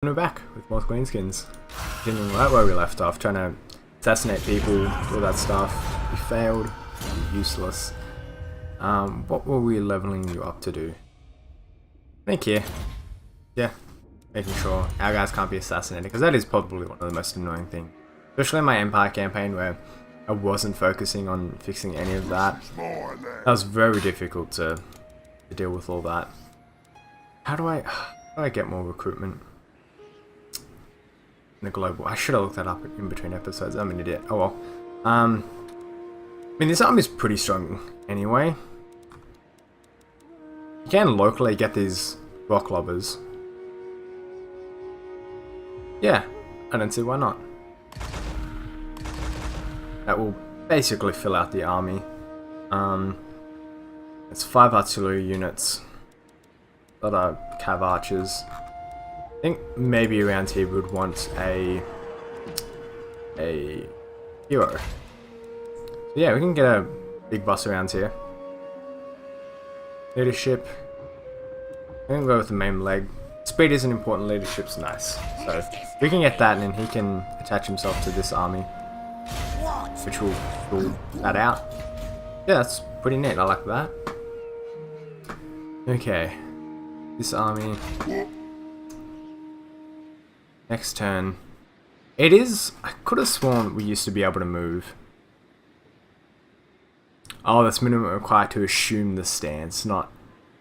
And we're back with more Greenskins. Continuing right where we left off, trying to assassinate people, all that stuff. We failed. Useless. What were we leveling you up to do? I think here. Yeah. Making sure our guys can't be assassinated, because that is probably one of the most annoying things. Especially in my Empire campaign where I wasn't focusing on fixing any of that. That was very difficult to deal with all that. How do I get more recruitment? In the global, I should have looked that up in between episodes. I'm an idiot. Oh well. I mean, this army is pretty strong anyway. You can locally get these rock lobbers. Yeah, I don't see why not. That will basically fill out the army. It's 5 artillery units. A lot of cav archers. I think maybe around here we would want a hero. So yeah, we can get a big boss around here. Leadership. I'm gonna go with the main leg. Speed isn't important, leadership's nice. So we can get that and then he can attach himself to this army. Which will fill that out. Yeah, that's pretty neat, I like that. Okay. This army. Next turn. It is... I could have sworn we used to be able to move. Oh, that's minimum required to assume the stance, not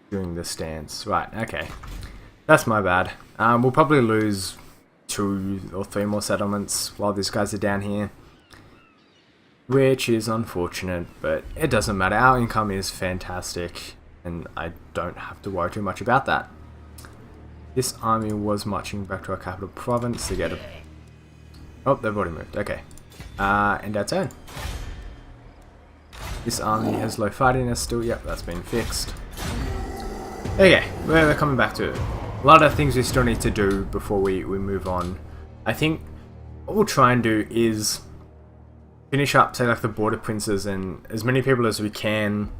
doing the stance. Right, okay. That's my bad. We'll probably lose 2 or 3 more settlements while these guys are down here. Which is unfortunate, but it doesn't matter. Our income is fantastic, and I don't have to worry too much about that. This army was marching back to our capital province to get a... Oh, they've already moved. Okay. End our turn. This army has low fightiness still. Yep, that's been fixed. Okay, we're coming back to it. A lot of things we still need to do before we move on. I think what we'll try and do is finish up, say, like the border princes and as many people as we can.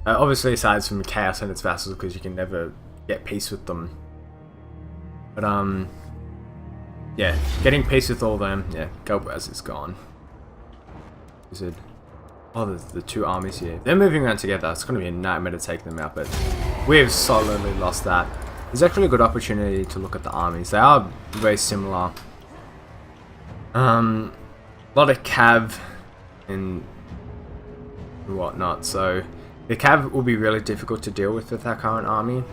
Obviously, aside from Chaos and its vassals, because you can never get peace with them. But, yeah, getting peace with all of them. Yeah, Gobraz is gone. Is it? Oh, there's the 2 armies here. They're moving around together. It's going to be a nightmare to take them out, but we have solidly lost that. It's actually a good opportunity to look at the armies. They are very similar. A lot of cav and whatnot, so the cav will be really difficult to deal with our current army,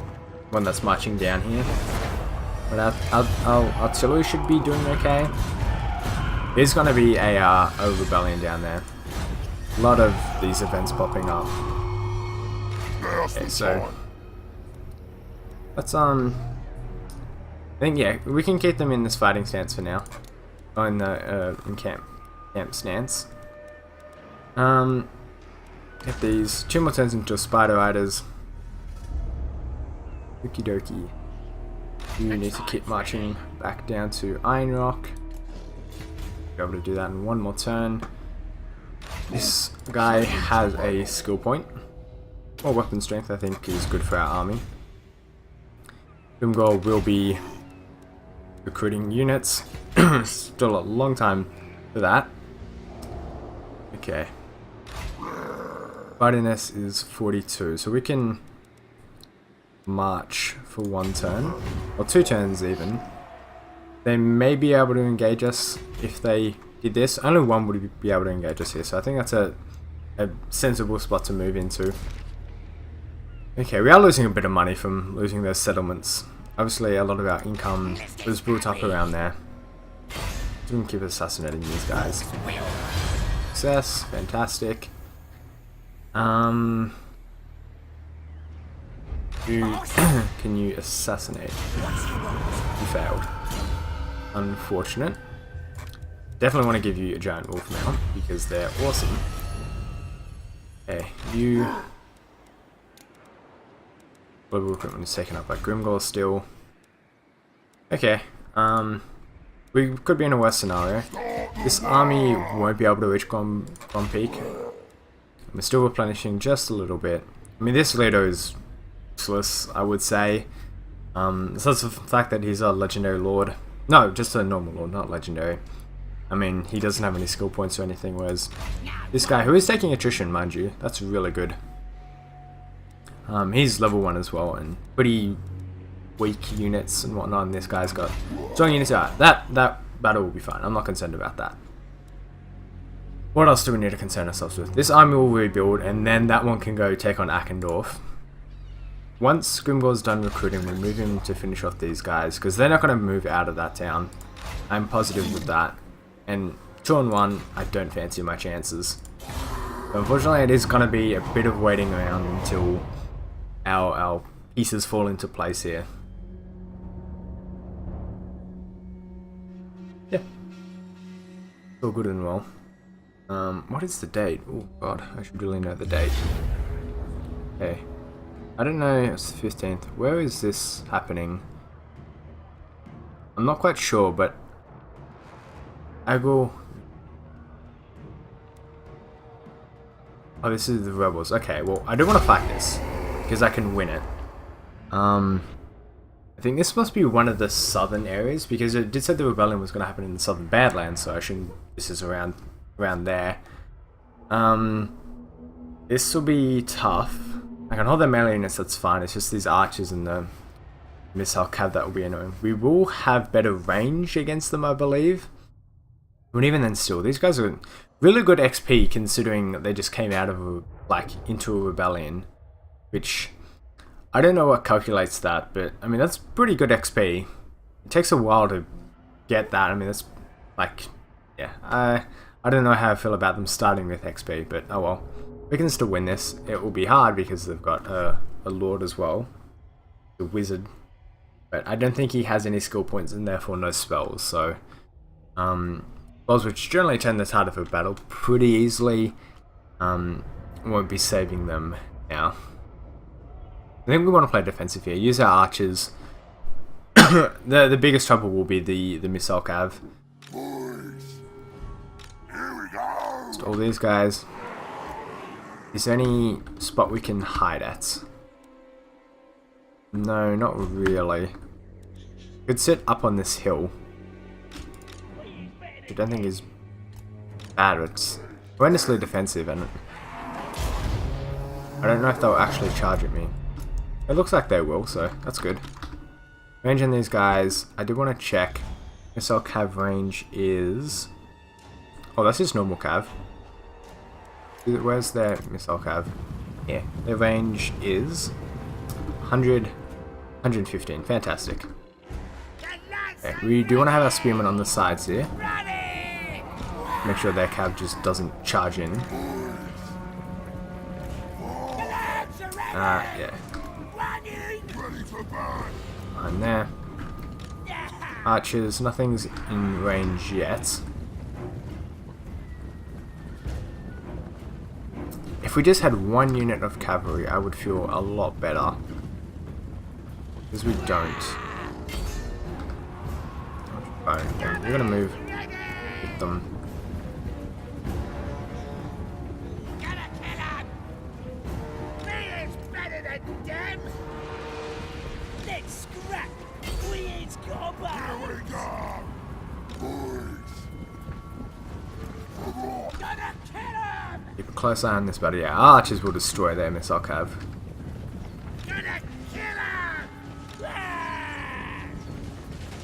one that's marching down here. But our artillery should be doing okay. There's going to be a rebellion down there. A lot of these events popping up. Okay, so let's I think yeah, we can keep them in this fighting stance for now. Or in the camp stance. Get these 2 more turns into spider riders. Okie dokie. You need to keep marching back down to Iron Rock. Be able to do that in 1 more turn. This guy has a skill point. Or weapon strength, I think, is good for our army. Grimgor will be recruiting units. Still a long time for that. Okay. Fightiness is 42, so we can march for 1 turn, or 2 turns even. They may be able to engage us if they did this. Only 1 would be able to engage us here, so I think that's a sensible spot to move into. Okay, we are losing a bit of money from losing those settlements. Obviously, a lot of our income was built up around there. So we can keep assassinating these guys. Success, fantastic. Can you assassinate? You failed. Unfortunate. Definitely want to give you a giant wolf now because they're awesome. Okay, you. Global recruitment is taken up by Grimgor still. Okay, we could be in a worse scenario. This army won't be able to reach Grom Peak. We're still replenishing just a little bit. I mean, this leader is useless, I would say. So that's the fact that he's a legendary lord. No, just a normal lord, not legendary. I mean, he doesn't have any skill points or anything, whereas this guy, who is taking attrition, mind you, that's really good. He's level 1 as well, and pretty weak units and whatnot, and this guy's got strong units. That battle will be fine. I'm not concerned about that. What else do we need to concern ourselves with? This army will rebuild, and then that one can go take on Akendorf. Once Grimgor's done recruiting, we'll move him to finish off these guys, because they're not going to move out of that town. I'm positive with that. And 2-on-1, I don't fancy my chances. But unfortunately, it is going to be a bit of waiting around until our pieces fall into place here. Yeah. It's all good and well. What is the date? Oh god, I should really know the date. Okay. I don't know, it's the 15th. Where is this happening? I'm not quite sure, but oh, this is the rebels. Okay, well, I do want to fight this, because I can win it. I think this must be one of the southern areas, because it did say the rebellion was going to happen in the southern Badlands, so I assume this is around there. This will be tough. I can hold their melee units, that's fine. It's just these archers and the missile cav that will be annoying. We will have better range against them, I believe. But even then still, these guys are really good XP considering that they just came out of into a rebellion. Which, I don't know what calculates that, but I mean that's pretty good XP. It takes a while to get that. I mean that's yeah, I don't know how I feel about them starting with XP, but oh well. We can still win this. It will be hard because they've got a lord as well. The wizard. But I don't think he has any skill points and therefore no spells, so spells which generally turn the tide of a battle pretty easily. Won't be saving them now. I think we want to play defensive here. Use our archers. The biggest trouble will be the missile cav. Just all these guys. Is there any spot we can hide at? No, not really. Could sit up on this hill. I don't think is bad. It's horrendously defensive, and I don't know if they'll actually charge at me. It looks like they will, so that's good. Range on these guys, I do want to check. Missile cav range is... Oh, that's just normal cav. Where's their missile cav? Yeah, their range is 100, 115. Fantastic. Okay, we do want to have our spearmen on the sides here. Make sure their cav just doesn't charge in. Yeah. Behind there. Archers, nothing's in range yet. If we just had one unit of cavalry, I would feel a lot better. Because we don't. Okay, we're gonna move with them. Keep a close eye on this battle. Yeah, archers will destroy their missile cav.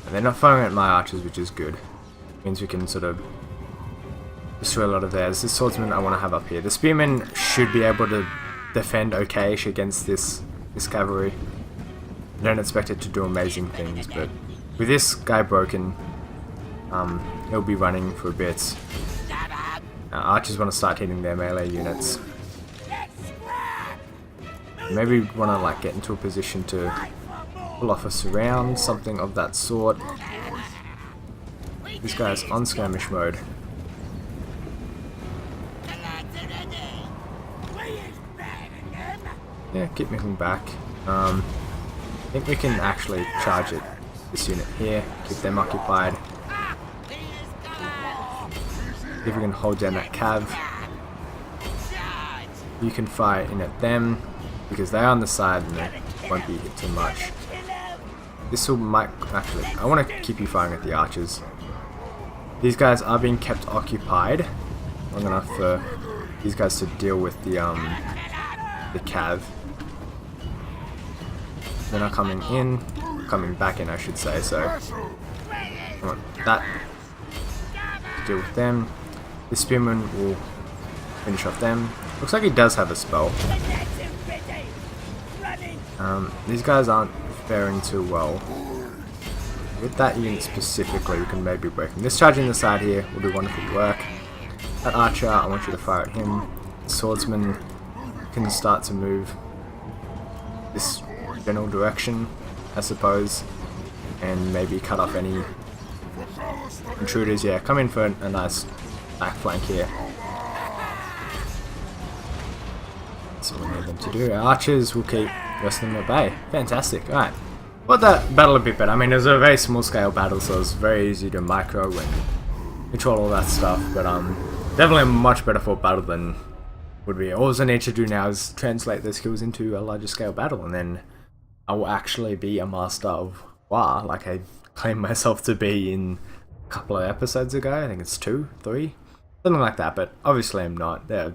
And they're not firing at my archers, which is good. Means we can sort of destroy a lot of theirs. This swordsman I want to have up here. The spearmen should be able to defend okay-ish against this cavalry. I don't expect it to do amazing things, but with this guy broken, he'll be running for a bit. Archers want to start hitting their melee units. Maybe we want to get into a position to pull off a surround, something of that sort. This guy's on skirmish mode. Yeah, keep moving back. I think we can actually charge it. This unit here, keep them occupied. If we can hold down that cav, you can fire in at them because they are on the side and they won't be hit too much. this will might actually. I want to keep you firing at the archers. These guys are being kept occupied long enough for these guys to deal with the cav. They're not coming in, coming back in, I should say. So I want that to deal with them. The spearman will finish off them. Looks like he does have a spell. These guys aren't faring too well. With that unit specifically, we can maybe break him. This charge in the side here will do wonderful work. That archer, I want you to fire at him. The swordsman can start to move this general direction, I suppose, and maybe cut off any intruders. Yeah, come in for a nice back flank here. That's what we need them to do. Our archers will keep the rest of them at bay. Fantastic. Alright. Well, that battle a bit better. I mean, it was a very small scale battle, so it was very easy to micro and control all that stuff, but definitely a much better fought battle than would be. All I need to do now is translate those skills into a larger scale battle, and then I will actually be a master of War, like I claimed myself to be in a couple of episodes ago. I think it's 2, 3, something like that, but obviously I'm not. There are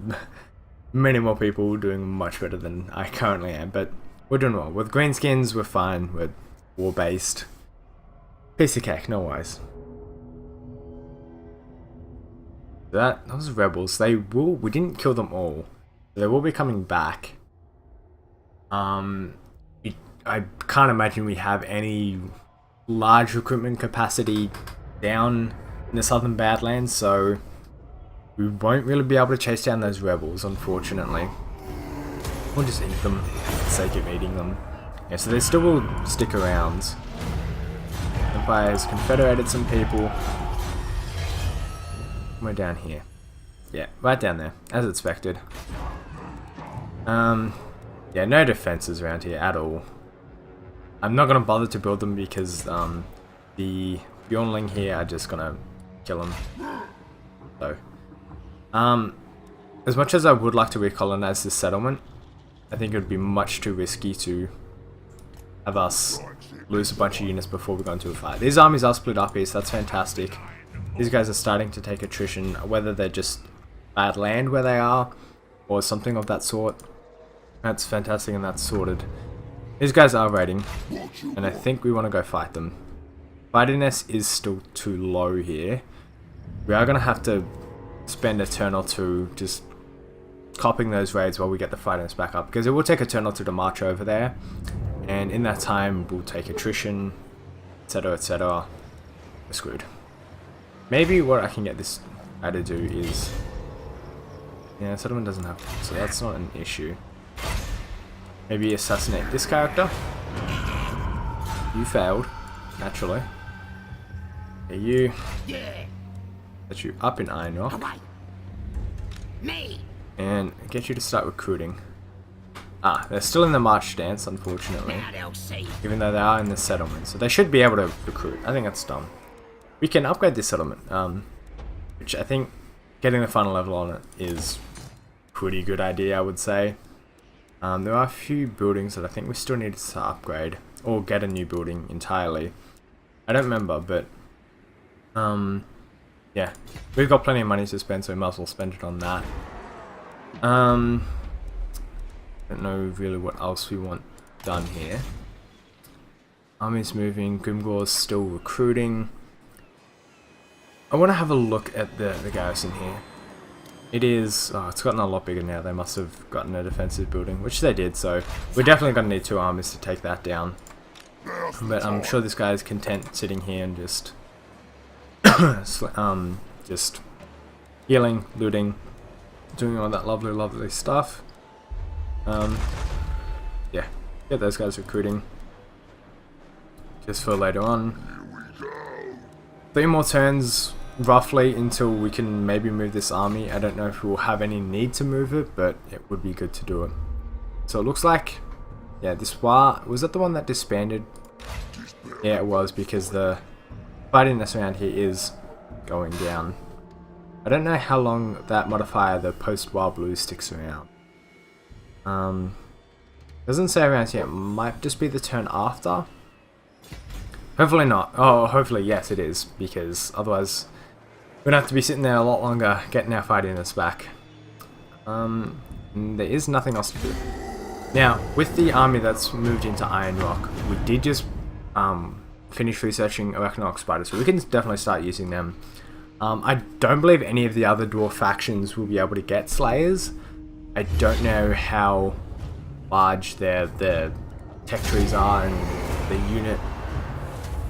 many more people doing much better than I currently am, but we're doing well. With Greenskins, we're fine. We're war-based. Piece of cake, no worries. Those rebels, we didn't kill them all. They will be coming back. I can't imagine we have any large recruitment capacity down in the southern Badlands, so we won't really be able to chase down those rebels, unfortunately. We'll just eat them for the sake of eating them. Yeah, so they still will stick around. Empire has confederated some people. We're down here. Yeah, right down there, as expected. Yeah, no defenses around here at all. I'm not gonna bother to build them because the Bjornling here are just gonna kill them. So, as much as I would like to recolonize this settlement, I think it would be much too risky to have us lose a bunch of units before we go into a fight. These armies are split up here, so that's fantastic. These guys are starting to take attrition, whether they're just bad land where they are, or something of that sort. That's fantastic and that's sorted. These guys are raiding, and I think we want to go fight them. Fightiness is still too low here. We are going to have to spend a turn or two just copying those raids while we get the fightiness back up, because it will take a turn or two to march over there, and in that time we'll take attrition, etc, etc. We're screwed. Maybe what I can get this guy to do is... yeah, settlement doesn't have... so that's not an issue. Maybe assassinate this character. You failed, naturally. Okay, you... set you up in Iron Rock. And get you to start recruiting. Ah, they're still in the march stance, unfortunately. Even though they are in the settlement. So they should be able to recruit. I think that's dumb. We can upgrade this settlement. Which I think getting the final level on it is a pretty good idea, I would say. There are a few buildings that I think we still need to upgrade. Or get a new building entirely. I don't remember, but... yeah. We've got plenty of money to spend, so we might as well spend it on that. Don't know really what else we want done here. Army's moving, Grimgor's still recruiting. I want to have a look at the garrison here. It is... oh, it's gotten a lot bigger now. They must have gotten a defensive building, which they did, so we're definitely going to need 2 armies to take that down. But I'm sure this guy is content sitting here and just... just healing, looting, doing all that lovely, lovely stuff. Yeah, get those guys recruiting. Just for later on. 3 more turns, roughly, until we can maybe move this army. I don't know if we'll have any need to move it, but it would be good to do it. So it looks like, yeah, this war, was that the one that disbanded? Yeah, it was, because the fightiness around here is going down. I don't know how long that modifier, the post-war blue, sticks around. Doesn't say around here. It might just be the turn after. Hopefully not. Oh, hopefully yes it is, because otherwise we're gonna have to be sitting there a lot longer getting our fightiness back. There is nothing else to do. Now, with the army that's moved into Iron Rock, we did just finish researching Arachnoid spiders, so we can definitely start using them. I don't believe any of the other dwarf factions will be able to get slayers. I don't know how large their tech trees are and the unit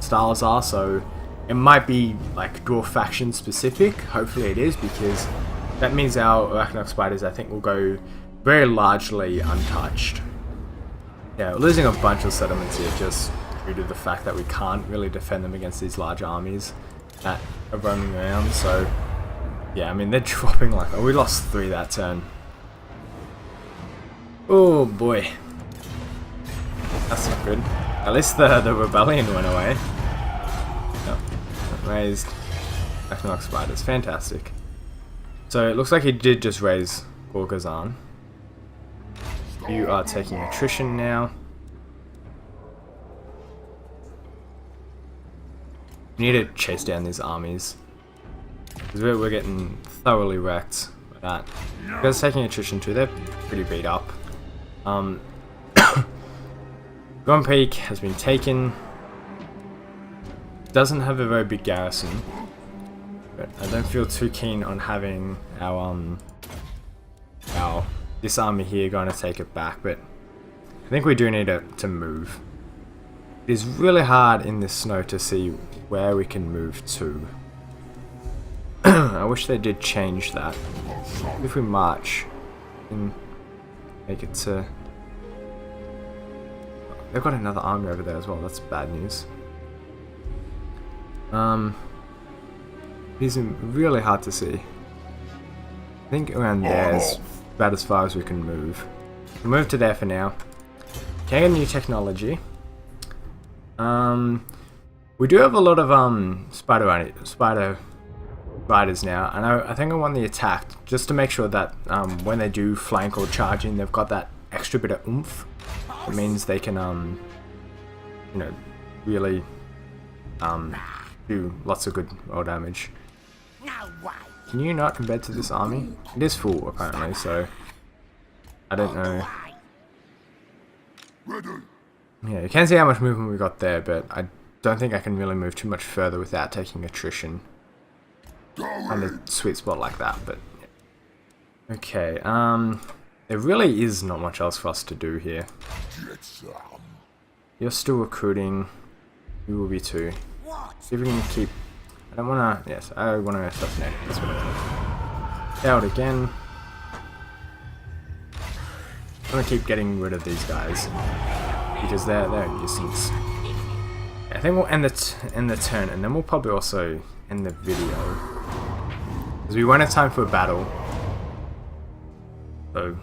styles are, so it might be like dwarf faction specific. Hopefully it is, because that means our Arachnoid spiders, I think, will go very largely untouched. Yeah, we're losing a bunch of settlements here just due to the fact that we can't really defend them against these large armies that are roaming around. So yeah, I mean, they're dropping like, oh, we lost 3 that turn. Oh boy, that's not good. At least the rebellion went away. No, raised Arachnoid spiders, fantastic. So it looks like he did just raise Gorgazan. You are taking attrition now. We need to chase down these armies, because we're getting thoroughly wrecked by that. You guys taking attrition too, they're pretty beat up. Grand Peak has been taken. Doesn't have a very big garrison, but I don't feel too keen on having our this army here going to take it back, but I think we do need to move. It is really hard in this snow to see where we can move to. I wish they did change that. If we march and make it to... They've got another army over there as well, that's bad news. It is really hard to see. I think around there is about as far as we can move. We'll move to there for now. Can get new technology. We do have a lot of spider riders now, and I think I want the attack just to make sure that when they do flank or charge in, they've got that extra bit of oomph. It means they can you know, really do lots of good roll damage. Can you not embed to this army? It is full apparently, so I don't know. Yeah, you can see how much movement we got there, but I don't think I can really move too much further without taking attrition on a sweet spot like that. But yeah. Okay, there really is not much else for us to do here. You're still recruiting. You will be too. See if we can keep. I don't want to. Yes, I want to assassinate. That's what I want. Out again. I'm gonna keep getting rid of these guys because they're a nuisance. Yeah, I think we'll end the turn, and then we'll probably also end the video because we won't have time for a battle. So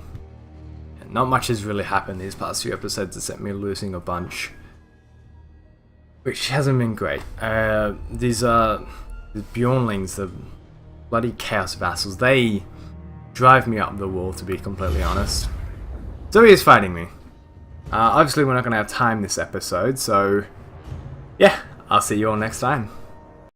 yeah, not much has really happened these past few episodes except me losing a bunch, which hasn't been great. These Bjornlings, the bloody Chaos Vassals, they drive me up the wall, to be completely honest. So he is fighting me. Obviously we're not going to have time this episode, so yeah, I'll see you all next time.